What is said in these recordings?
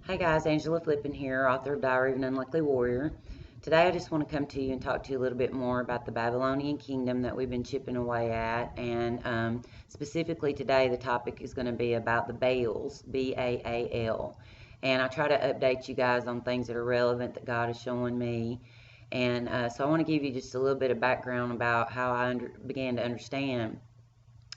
Hey guys, Angela Flippin here, author of Diary of an Unlikely Warrior. Today I just want to come to you and talk to you a little bit more about the Babylonian kingdom that we've been chipping away at. And specifically today the topic is going to be about the Baals, B-A-A-L. And I try to update you guys on things that are relevant that God is showing me. And so I want to give you just a little bit of background about how I began to understand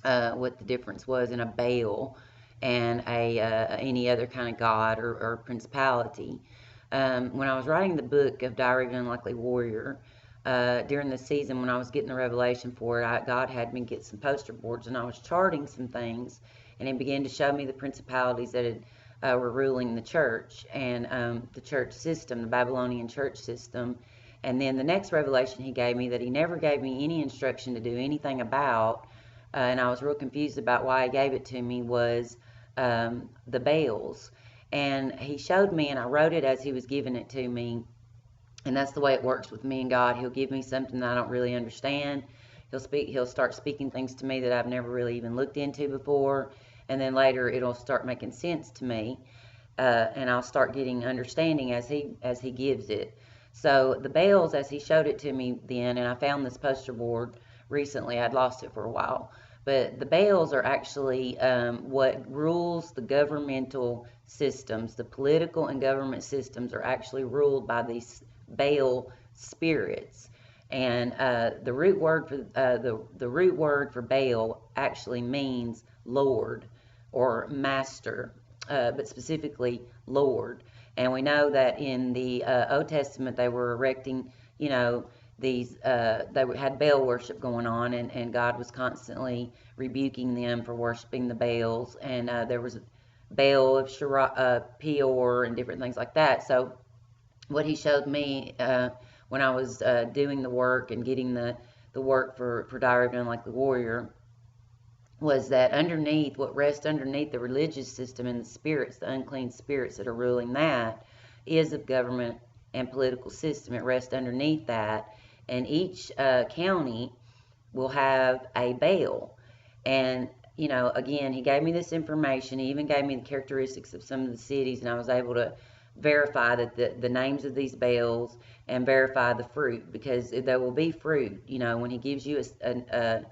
what the difference was in a Baal and any other kind of god or principality. When I was writing the book of Diary of an Unlikely Warrior, during the season when I was getting the revelation for it, God had me get some poster boards, and I was charting some things, and He began to show me the principalities that were ruling the church and the church system, the Babylonian church system. And then the next revelation He gave me that He never gave me any instruction to do anything about, and I was real confused about why He gave it to me, was the Baals. And He showed me, and I wrote it as He was giving it to me. And that's the way it works with me and God. He'll give me something that I don't really understand. He'll start speaking things to me that I've never really even looked into before, and then later it'll start making sense to me, and I'll start getting understanding as he gives it. So the Baals, as He showed it to me then, and I found this poster board recently. I'd lost it for a while. But the Baals are actually what rules the governmental systems. The political and government systems are actually ruled by these Baal spirits. And the root word for the root word for Baal actually means Lord or Master, but specifically Lord. And we know that in the Old Testament they were erecting, these they had Baal worship going on, and God was constantly rebuking them for worshiping the Baals, and there was Baal of Peor and different things like that. So what He showed me when I was doing the work and getting the work for Diary of an Unlikely Warrior was that what rests underneath the religious system and the spirits, the unclean spirits that are ruling that, is the government and political system. It rests underneath that. And each county will have a Baal. And, again, He gave me this information. He even gave me the characteristics of some of the cities, and I was able to verify that the names of these Baals and verify the fruit, because there will be fruit. When He gives you a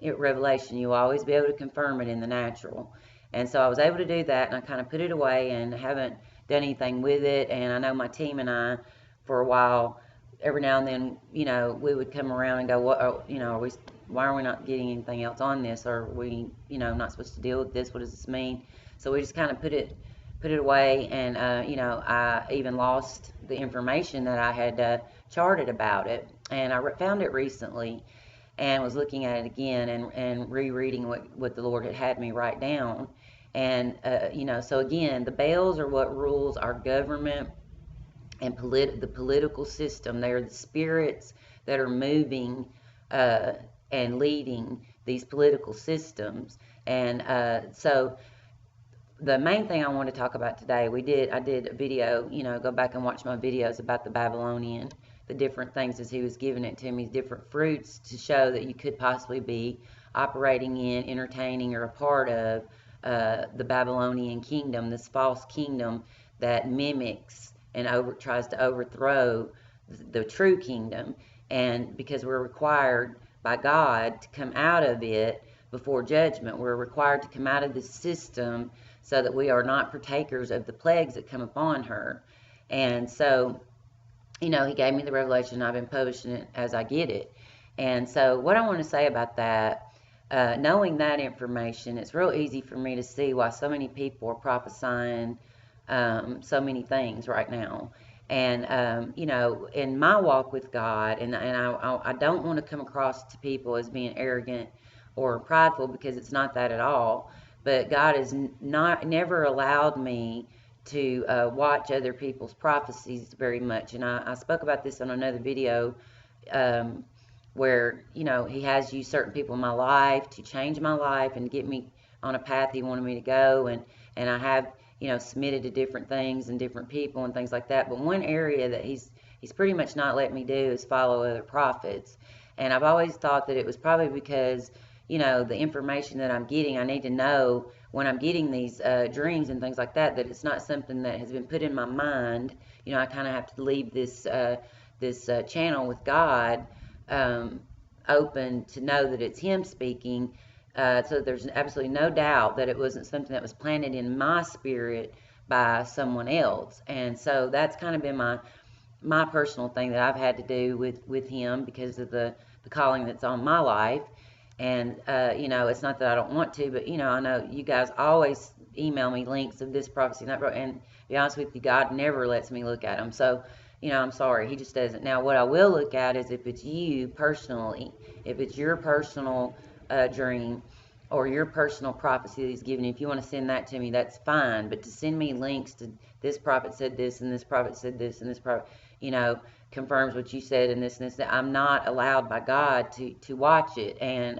revelation, you'll always be able to confirm it in the natural. And so I was able to do that, and I kind of put it away and haven't done anything with it. And I know my team and I, for a while, every now and then, we would come around and go, why are we not getting anything else on this? Are we, not supposed to deal with this? What does this mean? So we just kind of put it away, and, I even lost the information that I had charted about it. And I found it recently and was looking at it again and rereading what the Lord had me write down. And, so again, the Baals are what rules our government and the political system. They're the spirits that are moving and leading these political systems. And so the main thing I want to talk about today, I did a video, go back and watch my videos about the Babylonian, the different things as He was giving it to me, different fruits to show that you could possibly be operating in, entertaining, or a part of the Babylonian kingdom, this false kingdom that mimics and tries to overthrow the true kingdom. And because we're required by God to come out of it before judgment, we're required to come out of this system so that we are not partakers of the plagues that come upon her. And so, He gave me the revelation. I've been publishing it as I get it. And so what I want to say about that, knowing that information, it's real easy for me to see why so many people are prophesying so many things right now. And, in my walk with God, and I don't want to come across to people as being arrogant or prideful, because it's not that at all. But God has never allowed me to watch other people's prophecies very much. And I spoke about this on another video where, He has used certain people in my life to change my life and get me on a path He wanted me to go. And I have, submitted to different things and different people and things like that. But one area that He's pretty much not let me do is follow other prophets. And I've always thought that it was probably because, the information that I'm getting, I need to know when I'm getting these dreams and things like that, that it's not something that has been put in my mind. I kind of have to leave this channel with God um, open to know that it's Him speaking. So there's absolutely no doubt that it wasn't something that was planted in my spirit by someone else. And so that's kind of been my personal thing that I've had to do with Him because of the calling that's on my life. And it's not that I don't want to, but I know you guys always email me links of this prophecy and that, and to be honest with you, God never lets me look at them. So I'm sorry, He just doesn't. Now, what I will look at is if it's you personally, if it's your personal dream or your personal prophecy that He's given you. If you want to send that to me, that's fine. But to send me links to this prophet said this and this prophet said this and this prophet, confirms what you said and this, that I'm not allowed by God to watch it. And,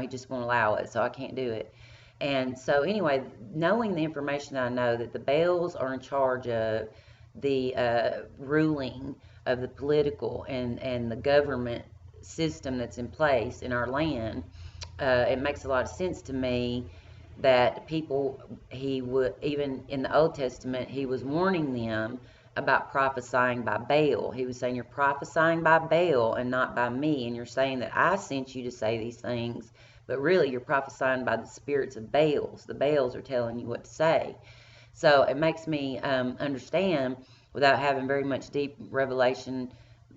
He just won't allow it. So I can't do it. And so anyway, knowing the information I know that the Baals are in charge of the ruling of the political and the government system that's in place in our land, it makes a lot of sense to me that people, He would, even in the Old Testament, He was warning them about prophesying by Baal. He was saying, you're prophesying by Baal and not by me, and you're saying that I sent you to say these things, but really you're prophesying by the spirits of Baals. The Baals are telling you what to say. So it makes me understand, without having very much deep revelation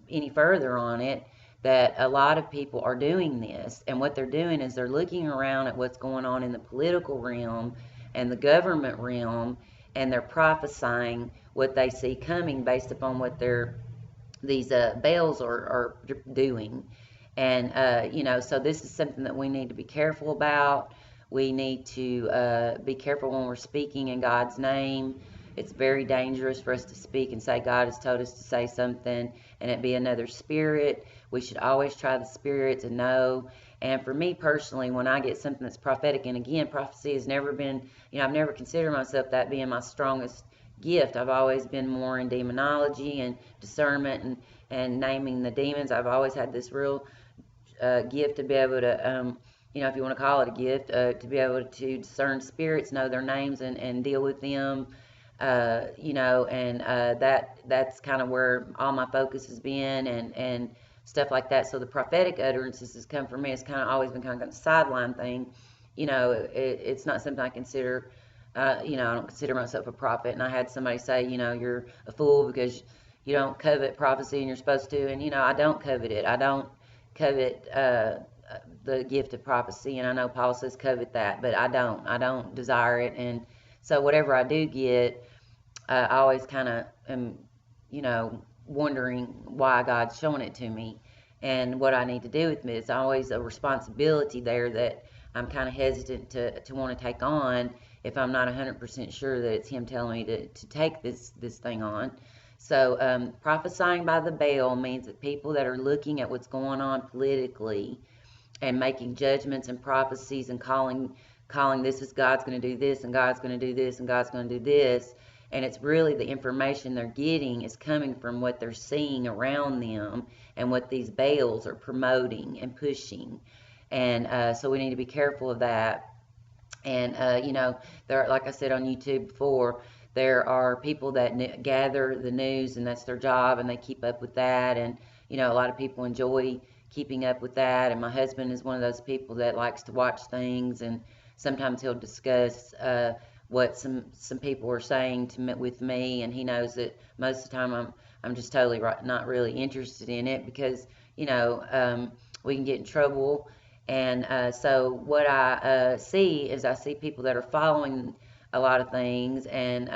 any further on it, that a lot of people are doing this. And what they're doing is they're looking around at what's going on in the political realm and the government realm, and they're prophesying what they see coming based upon what these Baals are doing. And, so this is something that we need to be careful about. We need to be careful when we're speaking in God's name. It's very dangerous for us to speak and say God has told us to say something and it be another spirit. We should always try the spirit to know. And for me personally, when I get something that's prophetic, and again, prophecy has never been, I've never considered myself that being my strongest gift. I've always been more in demonology and discernment and naming the demons. I've always had this real gift to be able to, if you want to call it a gift, to be able to discern spirits, know their names, and deal with them. That's kind of where all my focus has been, and stuff like that. So the prophetic utterances has come from me. It's kind of always been kind of a sideline thing. It's not something I consider. I don't consider myself a prophet. And I had somebody say, you're a fool because you don't covet prophecy and you're supposed to. And I don't covet it. I don't covet the gift of prophecy. And I know Paul says covet that, but I don't desire it. And so whatever I do get, I always kind of am, wondering why God's showing it to me and what I need to do with it. It's always a responsibility there that I'm kind of hesitant to want to take on if I'm not 100% sure that it's Him telling me to take this thing on. So prophesying by the Baal means that people that are looking at what's going on politically and making judgments and prophecies and calling this is God's going to do this and God's going to do this and God's going to do this, and it's really the information they're getting is coming from what they're seeing around them and what these Baals are promoting and pushing. And so we need to be careful of that. And there, like I said on YouTube before, there are people that gather the news, and that's their job, and they keep up with that. And a lot of people enjoy keeping up with that. And my husband is one of those people that likes to watch things, and sometimes he'll discuss what some people are saying with me, and he knows that most of the time I'm just totally not really interested in it because we can get in trouble. And so what I see is I see people that are following a lot of things and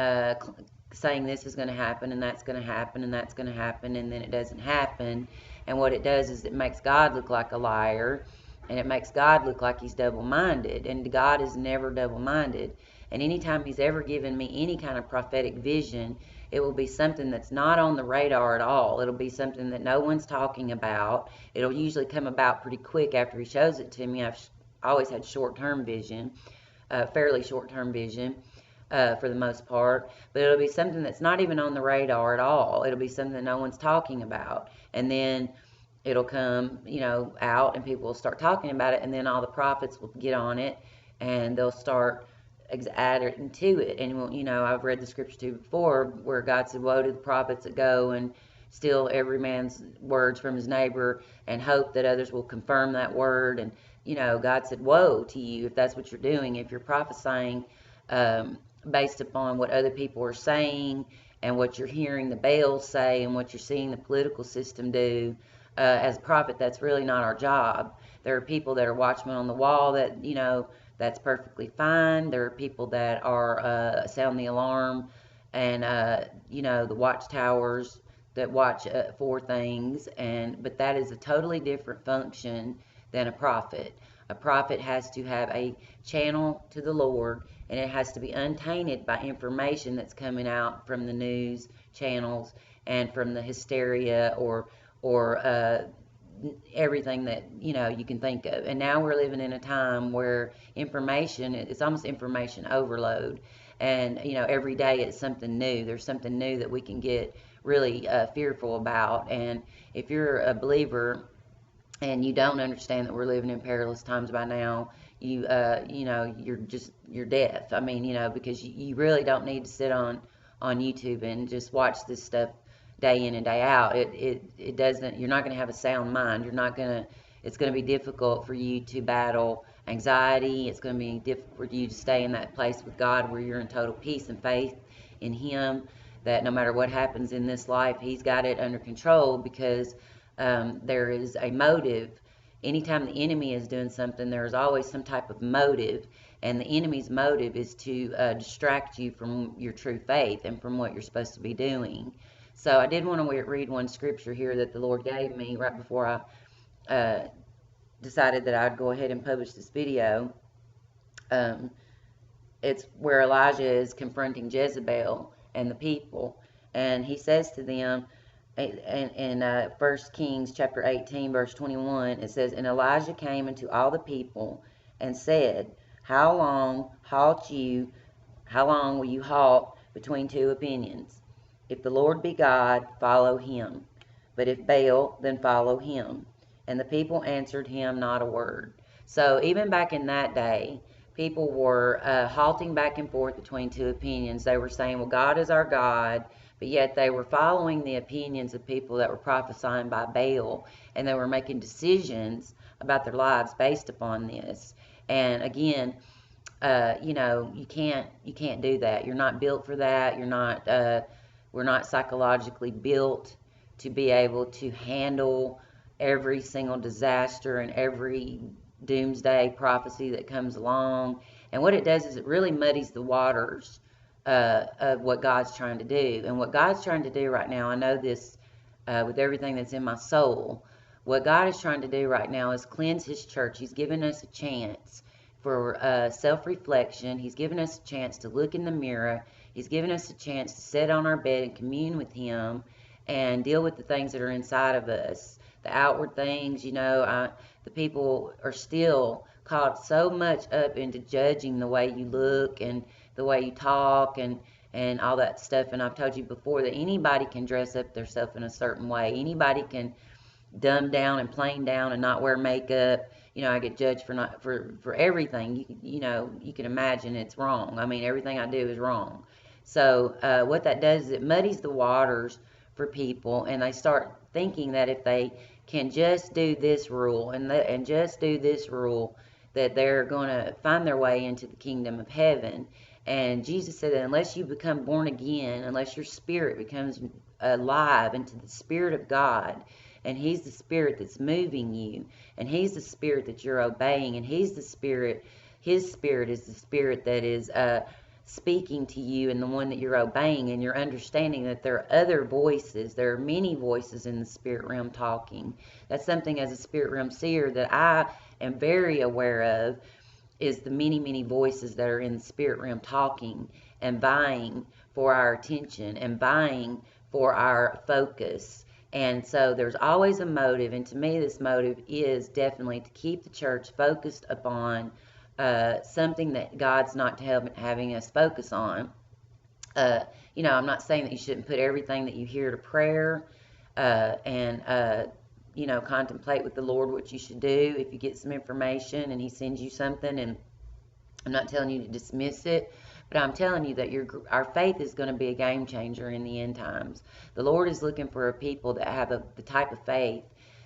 saying this is going to happen and that's going to happen and that's going to happen, and then it doesn't happen. And what it does is it makes God look like a liar, and it makes God look like He's double-minded, and God is never double-minded. And anytime He's ever given me any kind of prophetic vision, it will be something that's not on the radar at all. It'll be something that no one's talking about. It'll usually come about pretty quick after He shows it to me. I've always had short-term vision, fairly short-term vision for the most part. But it'll be something that's not even on the radar at all. It'll be something that no one's talking about. And then it'll come, out, and people will start talking about it, and then all the prophets will get on it, and they'll start added into it. And, I've read the scripture too before where God said, woe to the prophets that go and steal every man's words from his neighbor and hope that others will confirm that word. And, God said, woe to you if that's what you're doing, if you're prophesying based upon what other people are saying and what you're hearing the Baals say and what you're seeing the political system do. As a prophet, that's really not our job. There are people that are watchmen on the wall that, that's perfectly fine. There are people that are sound the alarm and, the watchtowers that watch for things. But that is a totally different function than a prophet. A prophet has to have a channel to the Lord, and it has to be untainted by information that's coming out from the news channels and from the hysteria or everything that you can think of. And now we're living in a time where information, it's almost information overload, and every day it's something new. There's something new that we can get really fearful about. And if you're a believer and you don't understand that we're living in perilous times by now, you're deaf. I mean, because you really don't need to sit on YouTube and just watch this stuff day in and day out. It doesn't, you're not going to have a sound mind. It's going to be difficult for you to battle anxiety. It's going to be difficult for you to stay in that place with God where you're in total peace and faith in Him, that no matter what happens in this life, He's got it under control, because there is a motive. Anytime the enemy is doing something, there's always some type of motive, and the enemy's motive is to distract you from your true faith and from what you're supposed to be doing. So I did want to read one scripture here that the Lord gave me right before I decided that I'd go ahead and publish this video. It's where Elijah is confronting Jezebel and the people, and he says to them in 1 Kings chapter 18 verse 21, it says, and Elijah came unto all the people and said, how long will you halt between two opinions? If the Lord be God, follow him. But if Baal, then follow him. And the people answered him not a word. So even back in that day, people were halting back and forth between two opinions. They were saying, well, God is our God, but yet they were following the opinions of people that were prophesying by Baal, and they were making decisions about their lives based upon this. And again, you can't do that. You're not built for that. We're not psychologically built to be able to handle every single disaster and every doomsday prophecy that comes along. And what it does is it really muddies the waters of what God's trying to do. And what God's trying to do right now, I know this with everything that's in my soul, what God is trying to do right now is cleanse His church. He's given us a chance for self-reflection. He's given us a chance to look in the mirror. He's given us a chance to sit on our bed and commune with Him and deal with the things that are inside of us. The outward things, the people are still caught so much up into judging the way you look and the way you talk and all that stuff. And I've told you before that anybody can dress up themselves in a certain way. Anybody can dumb down and plane down and not wear makeup. I get judged for everything. You can imagine it's wrong. I mean, everything I do is wrong. So what that does is it muddies the waters for people, and they start thinking that if they can just do this rule and just do this rule, that they're going to find their way into the kingdom of heaven. And Jesus said that unless you become born again, unless your spirit becomes alive into the Spirit of God, and He's the Spirit that's moving you, and He's the Spirit that you're obeying, and He's the Spirit, His Spirit is the Spirit that is speaking to you and the one that you're obeying, and you're understanding that there are other voices, there are many voices in the spirit realm talking. That's something as a spirit realm seer that I am very aware of, is the many, many voices that are in the spirit realm talking and vying for our attention and vying for our focus. And so there's always a motive, and to me this motive is definitely to keep the church focused upon something that God's not having us focus on. I'm not saying that you shouldn't put everything that you hear to prayer and contemplate with the Lord what you should do if you get some information and He sends you something, and I'm not telling you to dismiss it, but I'm telling you that our faith is going to be a game changer in the end times. The Lord is looking for a people that have the type of faith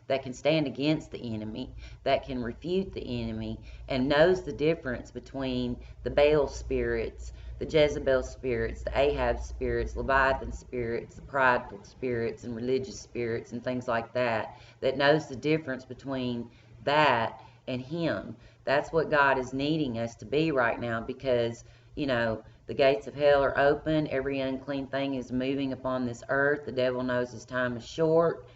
that can stand against the enemy, that can refute the enemy, and knows the difference between the Baal spirits, the Jezebel spirits, the Ahab spirits, Leviathan spirits, the prideful spirits, and religious spirits, and things like that, that knows the difference between that and Him. That's what God is needing us to be right now, because, the gates of hell are open. Every unclean thing is moving upon this earth. The devil knows his time is short.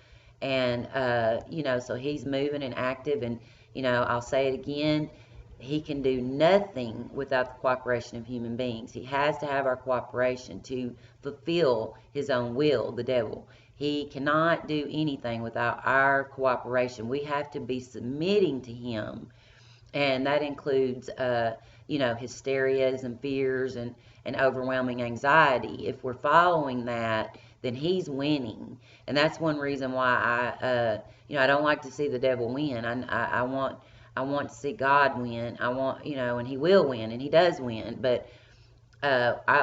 And, so he's moving and active. And, I'll say it again. He can do nothing without the cooperation of human beings. He has to have our cooperation to fulfill his own will, the devil. He cannot do anything without our cooperation. We have to be submitting to him, and that includes hysterias and fears and overwhelming anxiety. If we're following that, then he's winning. And that's one reason why I don't like to see the devil win. I want to see God win. I want, and he will win, and he does win. But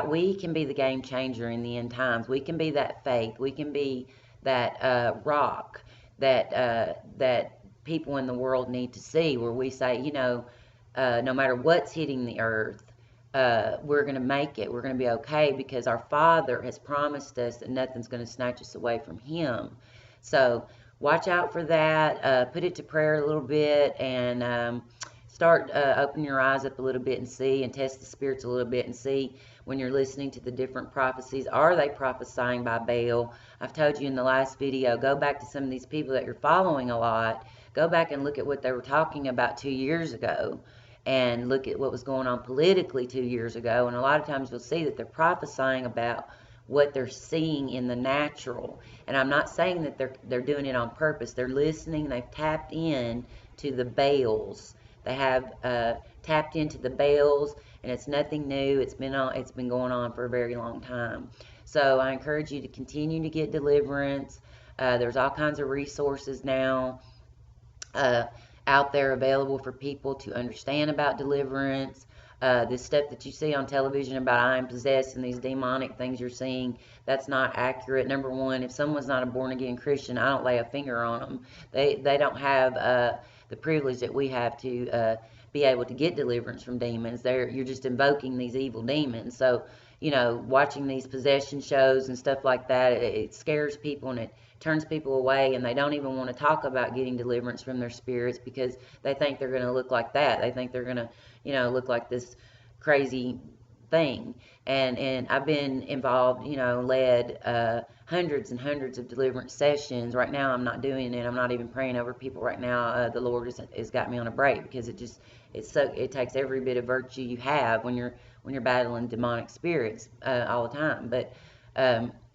we can be the game changer in the end times. We can be that faith. We can be that rock that people in the world need to see, where we say, no matter what's hitting the earth, we're going to make it. We're going to be okay, because our Father has promised us that nothing's going to snatch us away from Him. So watch out for that. Put it to prayer a little bit, and start opening your eyes up a little bit and see, and test the spirits a little bit and see, when you're listening to the different prophecies, are they prophesying by Baal? I've told you in the last video, go back to some of these people that you're following a lot. Go back and look at what they were talking about 2 years ago, and look at what was going on politically 2 years ago. And a lot of times you'll see that they're prophesying about what they're seeing in the natural. And I'm not saying that they're doing it on purpose. They're listening. They've tapped in to the Baals. They have tapped into the Baals, and it's nothing new. It's been going on for a very long time. So I encourage you to continue to get deliverance. There's all kinds of resources now out there available for people to understand about deliverance. This stuff that you see on television about I am possessed and these demonic things you're seeing, that's not accurate. Number one, if someone's not a born-again Christian, I don't lay a finger on them. They don't have the privilege that we have to be able to get deliverance from demons. You're just invoking these evil demons. So, watching these possession shows and stuff like that, it scares people, and it turns people away, and they don't even want to talk about getting deliverance from their spirits, because they think they're going to look like that. They think they're going to, look like this crazy thing. And I've been involved, led hundreds and hundreds of deliverance sessions. Right now I'm not doing it. I'm not even praying over people right now. The Lord has got me on a break, because it takes every bit of virtue you have when you're battling demonic spirits all the time. But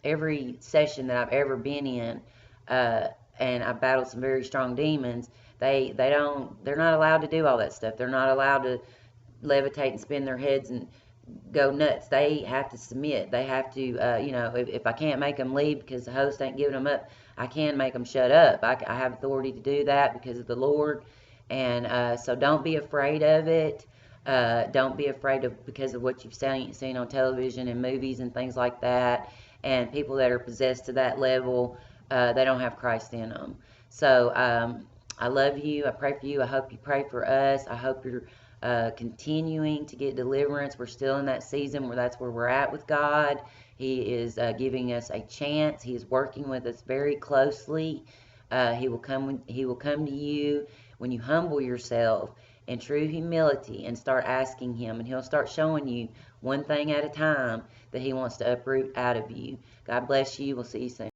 every session that I've ever been in, and I've battled some very strong demons, they're not allowed to do all that stuff. They're not allowed to levitate and spin their heads and go nuts. They have to submit. They have to, if I can't make them leave because the host ain't giving them up, I can make them shut up. I have authority to do that because of the Lord. And so don't be afraid of it. Don't be afraid of, because of what you've seen on television and movies and things like that. And people that are possessed to that level, they don't have Christ in them. So I love you. I pray for you. I hope you pray for us. I hope you're continuing to get deliverance. We're still in that season where that's where we're at with God. He is giving us a chance. He is working with us very closely. He will come to you when you humble yourself in true humility and start asking Him, and He'll start showing you one thing at a time that He wants to uproot out of you. God bless you. We'll see you soon.